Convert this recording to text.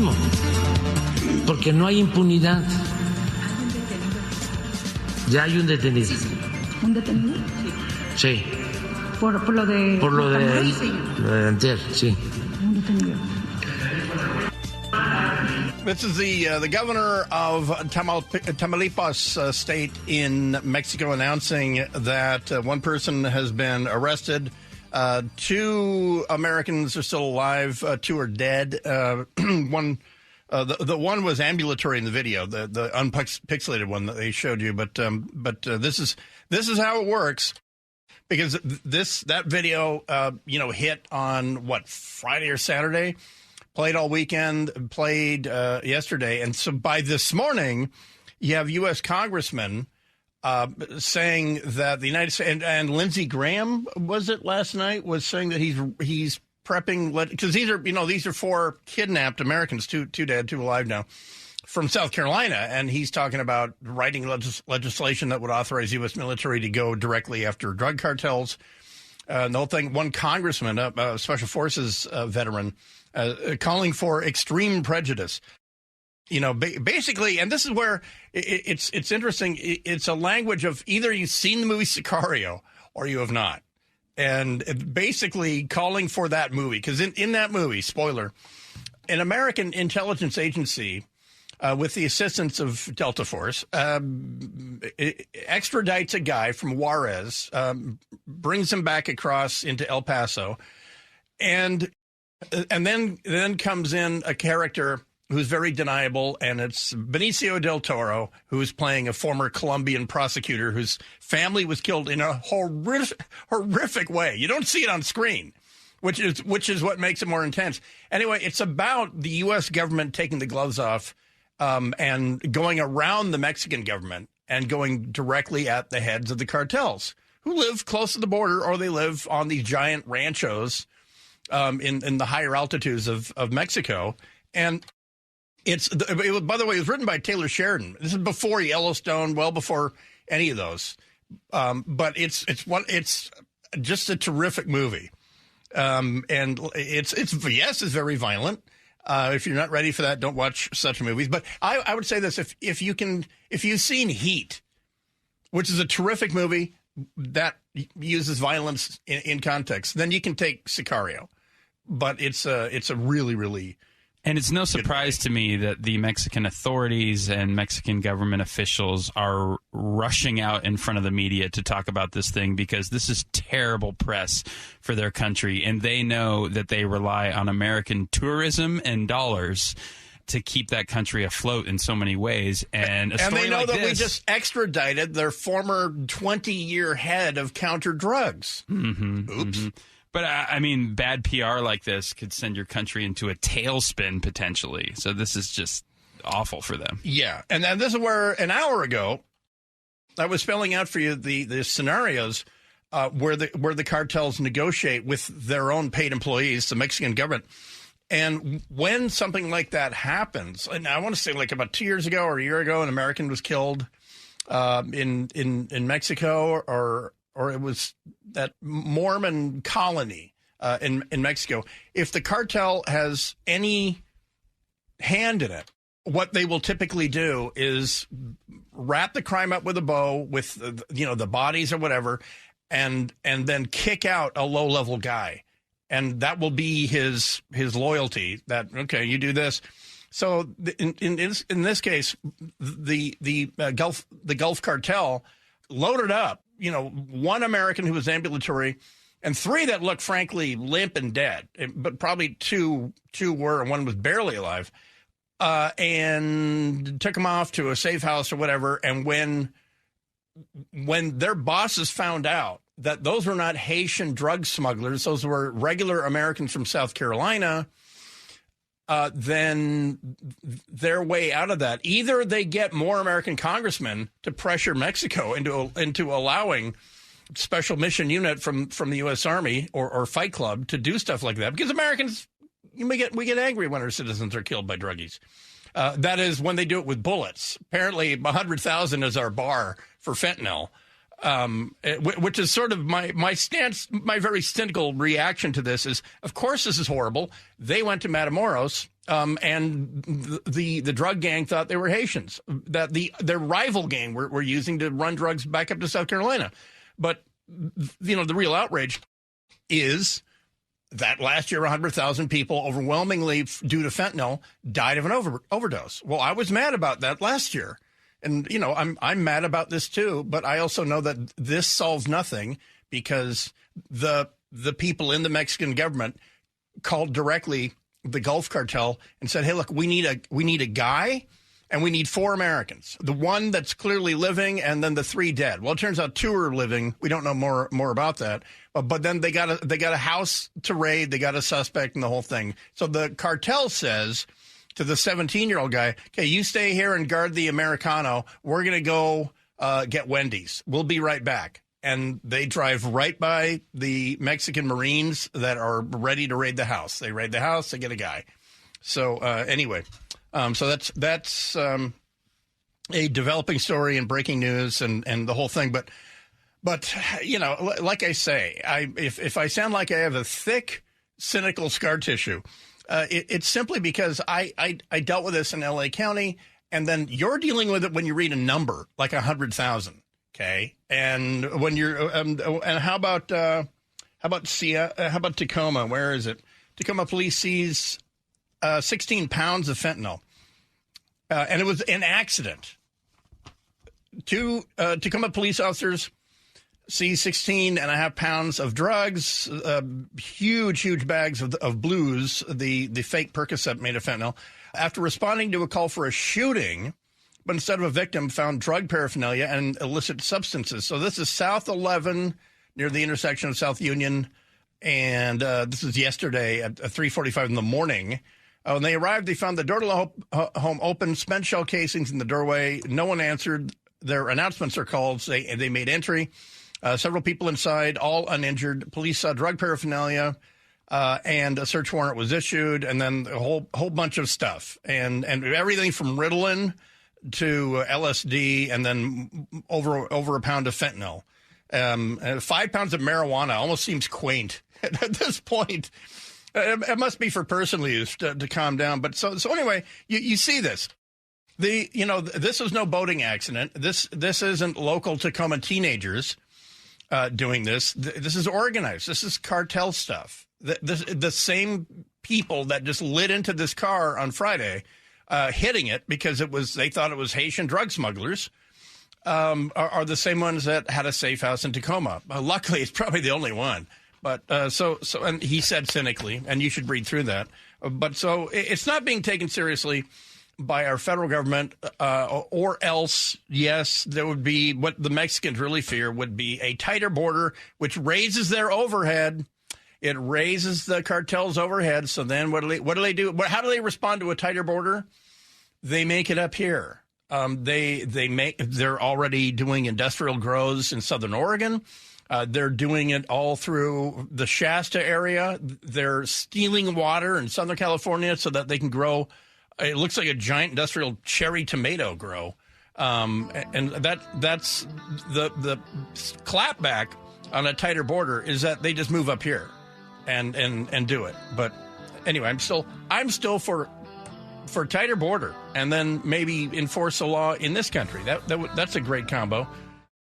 mismo, porque no hay impunidad. Ya hay un detenido. ¿Un detenido? Sí. Por lo de... Por lo de antier, sí. Un detenido. This is the governor of Tamaulipas state in Mexico announcing that one person has been arrested. 2 Americans are still alive. 2 are dead. One, the one was ambulatory in the video, the unpixelated one that they showed you. But this is how it works, because that video hit on Friday or Saturday. Played all weekend, played yesterday. And so by this morning, you have U.S. congressmen saying that the United States, and Lindsey Graham, was it last night, was saying that he's prepping, because these are 4 kidnapped Americans, 2 dead, 2 alive now, from South Carolina. And he's talking about writing legislation that would authorize U.S. military to go directly after drug cartels. The whole thing, one congressman, a Special Forces veteran, calling for extreme prejudice. Basically, and this is where it's interesting. It's a language of either you've seen the movie Sicario or you have not. And basically calling for that movie, because in that movie, spoiler, an American intelligence agency with the assistance of Delta Force extradites a guy from Juarez, brings him back across into El Paso, and then comes in a character who's very deniable, and it's Benicio del Toro, who's playing a former Colombian prosecutor whose family was killed in a horrific way. You don't see it on screen, which is what makes it more intense. Anyway, it's about the U.S. government taking the gloves off and going around the Mexican government and going directly at the heads of the cartels, who live close to the border, or they live on these giant ranchos in the higher altitudes of Mexico. And by the way, it was written by Taylor Sheridan. This is before Yellowstone, well before any of those. But it's just a terrific movie. And it's very violent. If you're not ready for that, don't watch such movies. But I would say this: if you've seen Heat, which is a terrific movie that uses violence in context, then you can take Sicario. But it's a really, really. And it's no surprise to me that the Mexican authorities and Mexican government officials are rushing out in front of the media to talk about this thing, because this is terrible press for their country. And they know that they rely on American tourism and dollars to keep that country afloat in so many ways. And they know that we just extradited their former 20-year head of counter drugs. Mm-hmm, oops. Mm-hmm. But, I mean, bad PR like this could send your country into a tailspin, potentially. So this is just awful for them. Yeah. And then this is where, an hour ago, I was spelling out for you the scenarios where the cartels negotiate with their own paid employees, the Mexican government. And when something like that happens, and I want to say like about 2 years ago or a year ago, an American was killed in Mexico, or it was that Mormon colony in Mexico. If the cartel has any hand in it, what they will typically do is wrap the crime up with a bow, with the bodies or whatever, and then kick out a low-level guy, and that will be his loyalty. That, okay, you do this. So in this case, the Gulf cartel loaded up, one American who was ambulatory, and 3 that looked frankly limp and dead, but probably two were, and one was barely alive, and took them off to a safe house or whatever. And when their bosses found out that those were not Haitian drug smugglers, those were regular Americans from South Carolina, then their way out of that, either they get more American congressmen to pressure Mexico into allowing special mission unit from the U.S. Army or Fight Club to do stuff like that, because Americans, we get angry when our citizens are killed by druggies. That is when they do it with bullets. Apparently, 100,000 is our bar for fentanyl. Which is sort of my stance. My very cynical reaction to this is, of course, this is horrible. They went to Matamoros And the drug gang thought they were Haitians, that their rival gang were using to run drugs back up to South Carolina. But, the real outrage is that last year 100,000 people, overwhelmingly due to fentanyl, died of an overdose. Well, I was mad about that last year. And, I'm mad about this too, but I also know that this solves nothing because the people in the Mexican government called directly the Gulf Cartel and said, hey, look, we need a guy and we need 4 Americans, the one that's clearly living and then the 3 dead. Well, it turns out 2 are living. We don't know more about that. But then they got a house to raid. They got a suspect and the whole thing. So the cartel says to the 17-year-old guy, okay, you stay here and guard the Americano. We're going to go get Wendy's. We'll be right back. And they drive right by the Mexican Marines that are ready to raid the house. They raid the house. They get a guy. So anyway, so that's a developing story and breaking news and the whole thing. But like I say, if I sound like I have a thick, cynical scar tissue, it's simply because I dealt with this in L.A. County, and then you're dealing with it when you read a number like 100,000. Okay, and when you're and how about Tacoma? Where is it? Tacoma police sees 16 pounds of fentanyl, and it was an accident. 2 Tacoma police officers see 16.5 pounds of drugs, huge bags of blues, the fake Percocet made of fentanyl. After responding to a call for a shooting, but instead of a victim, found drug paraphernalia and illicit substances. So this is South 11 near the intersection of South Union, and this is yesterday at 3:45 in the morning. When they arrived, they found the door to the home open, spent shell casings in the doorway. No one answered their announcements or calls. They made entry. Several people inside, all uninjured. Police saw drug paraphernalia, and a search warrant was issued, and then a whole bunch of stuff, and everything from Ritalin to LSD, and then over a pound of fentanyl. 5 pounds of marijuana almost seems quaint at this point. It must be for personal use to calm down. But so anyway, you see this. This is no boating accident. This isn't local Tacoma teenagers doing this. This is organized. This is cartel stuff. The same people that just lit into this car on Friday, hitting it because they thought it was Haitian drug smugglers, are the same ones that had a safe house in Tacoma. Luckily, it's probably the only one. But and he said cynically, and you should read through that. But so it's not being taken seriously by our federal government, or else, yes, there would be what the Mexicans really fear would be a tighter border, which raises their overhead. It raises the cartel's overhead. So then what do they do? How do they respond to a tighter border? They make it up here. They're already doing industrial grows in Southern Oregon. They're doing it all through the Shasta area. They're stealing water in Southern California so that they can grow. It looks like a giant industrial cherry tomato grow. And that's the clapback on a tighter border is that they just move up here and do it. But anyway, I'm still for tighter border and then maybe enforce a law in this country. That's a great combo.